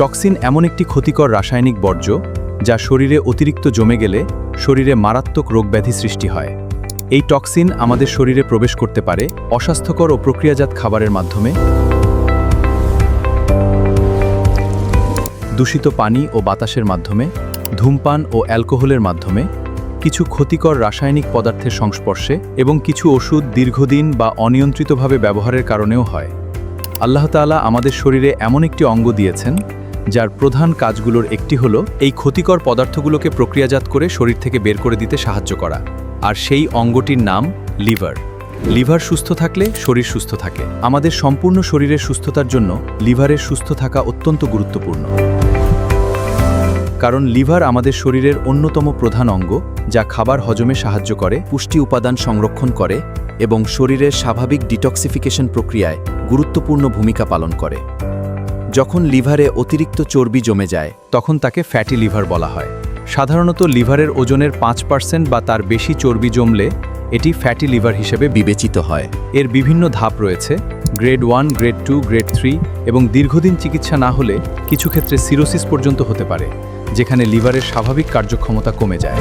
Toxin এমন একটি ক্ষতিকর রাসায়নিক বর্জ্য যা শরীরে অতিরিক্ত জমে গেলে শরীরে মারাত্মক রোগব্যাধি সৃষ্টি হয়। এই টক্সিন আমাদের শরীরে প্রবেশ করতে পারে অস্বাস্থ্যকর ও প্রক্রিয়াজাত খাবারের মাধ্যমে, দূষিত পানি ও বাতাসের মাধ্যমে, ধূমপান ও অ্যালকোহলের মাধ্যমে, কিছু ক্ষতিকর রাসায়নিক পদার্থের সংস্পর্শে এবং কিছু ওষুধ দীর্ঘদিন বা অনিয়ন্ত্রিতভাবে ব্যবহারের কারণেও হয়। আল্লাহ তাআলা আমাদের শরীরে এমন একটি অঙ্গ দিয়েছেন যার প্রধান কাজগুলোর একটি হলো এই ক্ষতিকর পদার্থগুলোকে প্রক্রিয়াজাত করে শরীর থেকে বের করে দিতে সাহায্য করা, আর সেই অঙ্গটির নাম লিভার। লিভার সুস্থ থাকলে শরীর সুস্থ থাকে। আমাদের সম্পূর্ণ শরীরের সুস্থতার জন্য লিভারের সুস্থ থাকা অত্যন্ত গুরুত্বপূর্ণ, কারণ লিভার আমাদের শরীরের অন্যতম প্রধান অঙ্গ যা খাবার হজমে সাহায্য করে, পুষ্টি উপাদান সংরক্ষণ করে এবং শরীরের স্বাভাবিক ডিটক্সিফিকেশন প্রক্রিয়ায় গুরুত্বপূর্ণ ভূমিকা পালন করে। যখন লিভারে অতিরিক্ত চর্বি জমে যায় তখন তাকে ফ্যাটি লিভার বলা হয়। সাধারণত লিভারের ওজনের 5% বা তার বেশি চর্বি জমলে এটি ফ্যাটি লিভার হিসেবে বিবেচিত হয়। এর বিভিন্ন ধাপ রয়েছে, গ্রেড 1, গ্রেড 2, গ্রেড 3, এবং দীর্ঘদিন চিকিৎসা না হলে কিছু ক্ষেত্রে সিরোসিস পর্যন্ত হতে পারে, যেখানে লিভারের স্বাভাবিক কার্যক্ষমতা কমে যায়।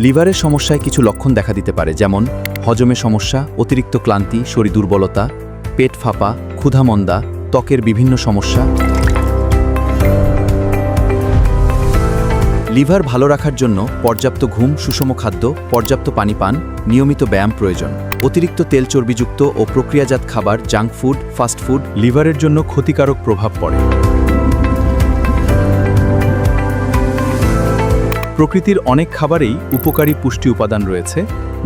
লিভারের সমস্যায় কিছু লক্ষণ দেখা দিতে পারে, যেমন হজমে সমস্যা, অতিরিক্ত ক্লান্তি, শরীর দুর্বলতা, পেট ফাঁপা, ক্ষুধামন্দা, ত্বকের বিভিন্ন সমস্যা। লিভার ভালো রাখার জন্য পর্যাপ্ত ঘুম, সুষম খাদ্য, পর্যাপ্ত পানি পান, নিয়মিত ব্যায়াম প্রয়োজন। অতিরিক্ত তেল চর্বিযুক্ত ও প্রক্রিয়াজাত খাবার, জাঙ্ক ফুড, ফাস্ট ফুড লিভারের জন্য ক্ষতিকারক প্রভাব পড়ে। প্রকৃতির অনেক খাবারেই উপকারী পুষ্টি উপাদান রয়েছে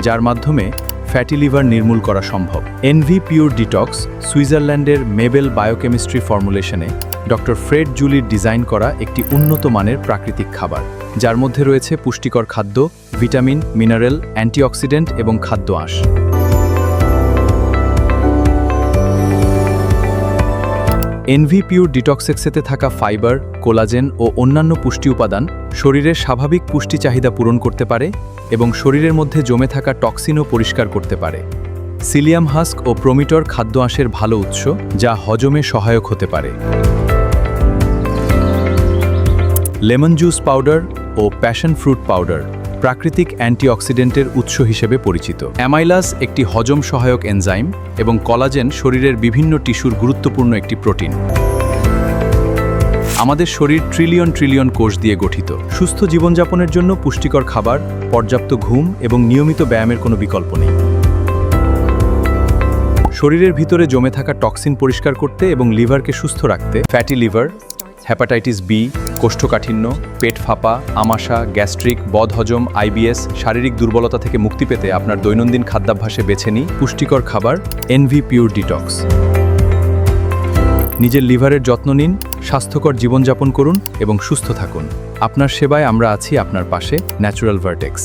যার মাধ্যমে ফ্যাটি লিভার নির্মূল করা সম্ভব। এনভি পিওর ডিটক্স সুইজারল্যান্ডের মেবেল বায়োকেমিস্ট্রি ফর্মুলেশনে ডক্টর ফ্রেড জুলির ডিজাইন করা একটি উন্নত মানের প্রাকৃতিক খাবার, যার মধ্যে রয়েছে পুষ্টিকর খাদ্য, ভিটামিন, মিনারেল, অ্যান্টিঅক্সিডেন্ট এবং খাদ্য আঁশ। এনভি পিওর ডিটক্সেক্সেতে থাকা ফাইবার, কোলাজেন ও অন্যান্য পুষ্টি উপাদান শরীরের স্বাভাবিক পুষ্টি চাহিদা পূরণ করতে পারে এবং শরীরের মধ্যে জমে থাকা টক্সিনও পরিষ্কার করতে পারে। সিলিয়াম হাস্ক ও প্রোমিটর খাদ্য আঁশের ভালো উৎস, যা হজমে সহায়ক হতে পারে। লেমন জুস পাউডার ও প্যাশন ফ্রুট পাউডার প্রাকৃতিক অ্যান্টিঅক্সিডেন্টের উৎস হিসেবে পরিচিত। অ্যামাইলাস একটি হজম সহায়ক এনজাইম এবং কলাজেন শরীরের বিভিন্ন টিস্যুর গুরুত্বপূর্ণ একটি প্রোটিন। আমাদের শরীর ট্রিলিয়ন ট্রিলিয়ন কোষ দিয়ে গঠিত। সুস্থ জীবনযাপনের জন্য পুষ্টিকর খাবার, পর্যাপ্ত ঘুম এবং নিয়মিত ব্যায়ামের কোনো বিকল্প নেই। শরীরের ভিতরে জমে থাকা টক্সিন পরিষ্কার করতে এবং লিভারকে সুস্থ রাখতে ফ্যাটি লিভার, হেপাটাইটিস বি, কোষ্ঠকাঠিন্য, পেট ফাঁপা, আমাশা, গ্যাস্ট্রিক, বদহজম, আইবিএস, শারীরিক দুর্বলতা থেকে মুক্তি পেতে আপনার দৈনন্দিন খাদ্যাভ্যাসে বেছে নিন পুষ্টিকর খাবার এনভি পিওর ডিটক্স। নিজের লিভারের যত্ন নিন, স্বাস্থ্যকর জীবনযাপন করুন এবং সুস্থ থাকুন। আপনার সেবায় আমরা আছি, আপনার পাশে। Natural vertex.